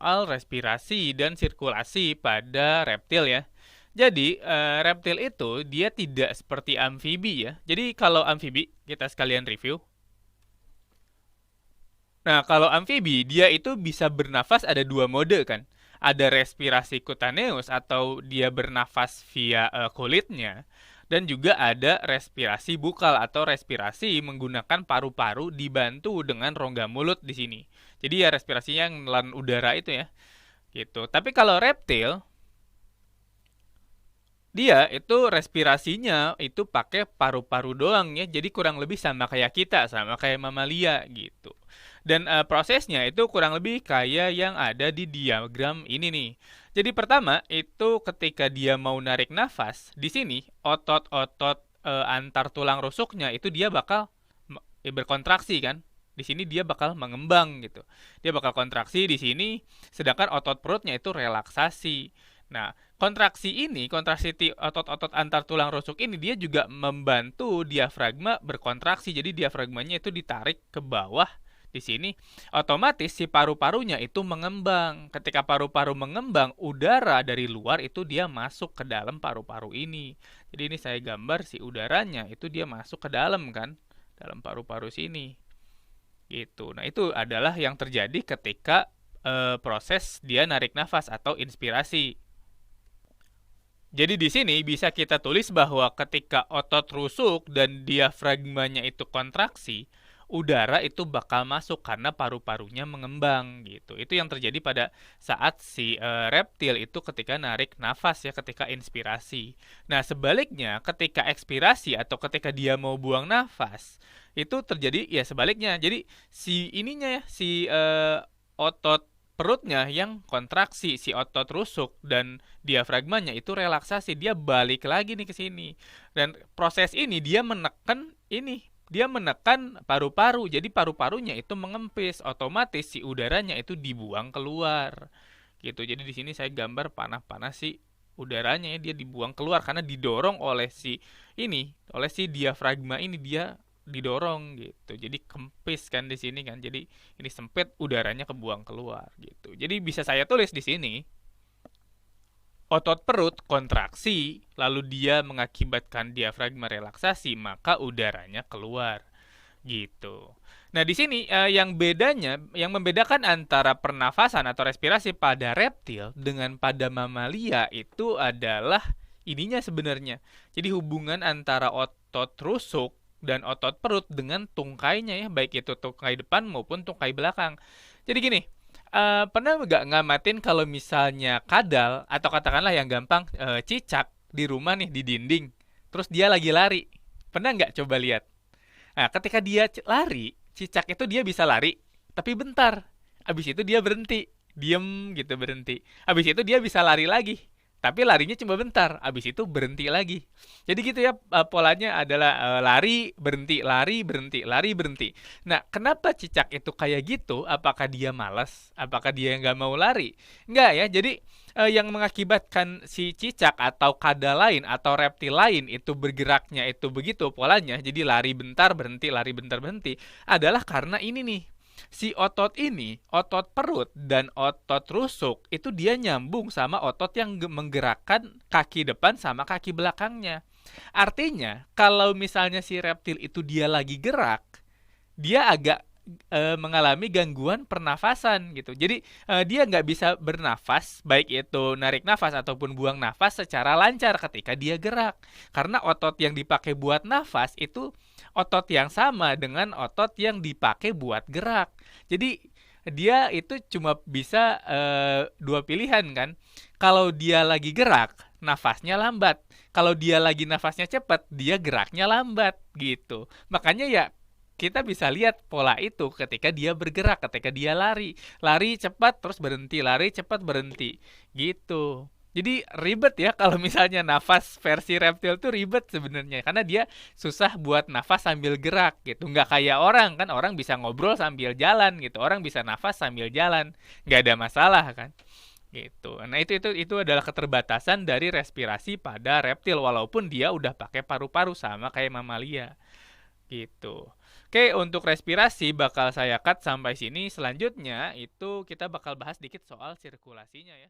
soal respirasi dan sirkulasi pada reptil ya. Jadi, reptil itu dia tidak seperti amfibi ya. Jadi kalau amfibi, kita sekalian review. Nah, kalau amfibi, dia itu bisa bernafas ada dua mode kan. Ada respirasi kutaneus atau dia bernafas via kulitnya. Dan juga ada respirasi bukal atau respirasi menggunakan paru-paru dibantu dengan rongga mulut di sini. Jadi ya respirasinya yang menelan udara itu ya. Gitu. Tapi kalau reptil, dia itu respirasinya itu pakai paru-paru doang ya, jadi kurang lebih sama kayak kita, sama kayak mamalia gitu. Dan prosesnya itu kurang lebih kayak yang ada di diagram ini nih. Jadi pertama itu ketika dia mau narik nafas, di sini otot-otot antar tulang rusuknya itu dia bakal berkontraksi kan. Di sini dia bakal mengembang gitu. Dia bakal kontraksi di sini, sedangkan otot perutnya itu relaksasi. Nah, kontraksi otot-otot antar tulang rusuk ini dia juga membantu diafragma berkontraksi. Jadi diafragmanya itu ditarik ke bawah di sini. Otomatis si paru-parunya itu mengembang. Ketika paru-paru mengembang, udara dari luar itu dia masuk ke dalam paru-paru ini. Jadi ini saya gambar si udaranya itu dia masuk ke dalam kan, dalam paru-paru sini. Gitu. Nah, itu adalah yang terjadi ketika proses dia narik nafas atau inspirasi. Jadi di sini bisa kita tulis bahwa ketika otot rusuk dan diafragmanya itu kontraksi, udara itu bakal masuk karena paru-parunya mengembang gitu. Itu yang terjadi pada saat si reptil itu ketika narik nafas ya, ketika inspirasi. Nah, sebaliknya ketika ekspirasi atau ketika dia mau buang nafas, itu terjadi ya sebaliknya. Jadi si ininya ya, si otot perutnya yang kontraksi, si otot rusuk dan diafragmanya itu relaksasi, dia balik lagi nih ke sini. Dan proses ini dia menekan paru-paru. Jadi paru-parunya itu mengempis, otomatis si udaranya itu dibuang keluar. Gitu. Jadi di sini saya gambar panas-panas si udaranya ya, dia dibuang keluar karena didorong oleh oleh si diafragma ini, dia didorong gitu. Jadi kempis kan di sini kan. Jadi ini sempit, udaranya kebuang keluar gitu. Jadi bisa saya tulis di sini otot perut kontraksi, lalu dia mengakibatkan diafragma relaksasi, maka udaranya keluar gitu. Nah, di sini yang membedakan antara pernafasan atau respirasi pada reptil dengan pada mamalia itu adalah ininya sebenarnya. Jadi hubungan antara otot rusuk dan otot perut dengan tungkainya ya, baik itu tungkai depan maupun tungkai belakang. Jadi gini, pernah nggak ngamatin kalau misalnya kadal atau katakanlah yang gampang cicak di rumah nih di dinding, terus dia lagi lari, pernah nggak coba lihat? Nah, ketika dia lari, cicak itu dia bisa lari, tapi bentar. Abis itu dia berhenti, diem gitu berhenti. Abis itu dia bisa lari lagi, tapi larinya cuma bentar. Abis itu berhenti lagi. Jadi gitu ya polanya adalah lari, berhenti, lari, berhenti, lari, berhenti. Nah, kenapa cicak itu kayak gitu? Apakah dia malas? Apakah dia nggak mau lari? Nggak ya. Jadi yang mengakibatkan si cicak atau kada lain atau reptil lain itu bergeraknya itu begitu polanya, jadi lari bentar berhenti, lari bentar berhenti, adalah karena ini nih, si otot ini, otot perut dan otot rusuk itu dia nyambung sama otot yang menggerakkan kaki depan sama kaki belakangnya. Artinya kalau misalnya si reptil itu dia lagi gerak, dia agak mengalami gangguan pernafasan gitu. Jadi dia nggak bisa bernafas, baik itu narik nafas ataupun buang nafas secara lancar ketika dia gerak. Karena otot yang dipakai buat nafas itu otot yang sama dengan otot yang dipakai buat gerak. Jadi dia itu cuma bisa dua pilihan kan. Kalau dia lagi gerak, nafasnya lambat. Kalau dia lagi nafasnya cepat, dia geraknya lambat gitu. Makanya ya kita bisa lihat pola itu ketika dia bergerak, ketika dia lari. Lari cepat terus berhenti, lari cepat berhenti. Gitu. Jadi ribet ya kalau misalnya nafas versi reptil tuh ribet sebenarnya karena dia susah buat nafas sambil gerak gitu. Nggak kayak orang kan, orang bisa ngobrol sambil jalan gitu. Orang bisa nafas sambil jalan, nggak ada masalah kan. Gitu. Nah, itu adalah keterbatasan dari respirasi pada reptil walaupun dia udah pakai paru-paru sama kayak mamalia. Gitu. Oke, untuk respirasi bakal saya cut sampai sini. Selanjutnya itu kita bakal bahas dikit soal sirkulasinya ya.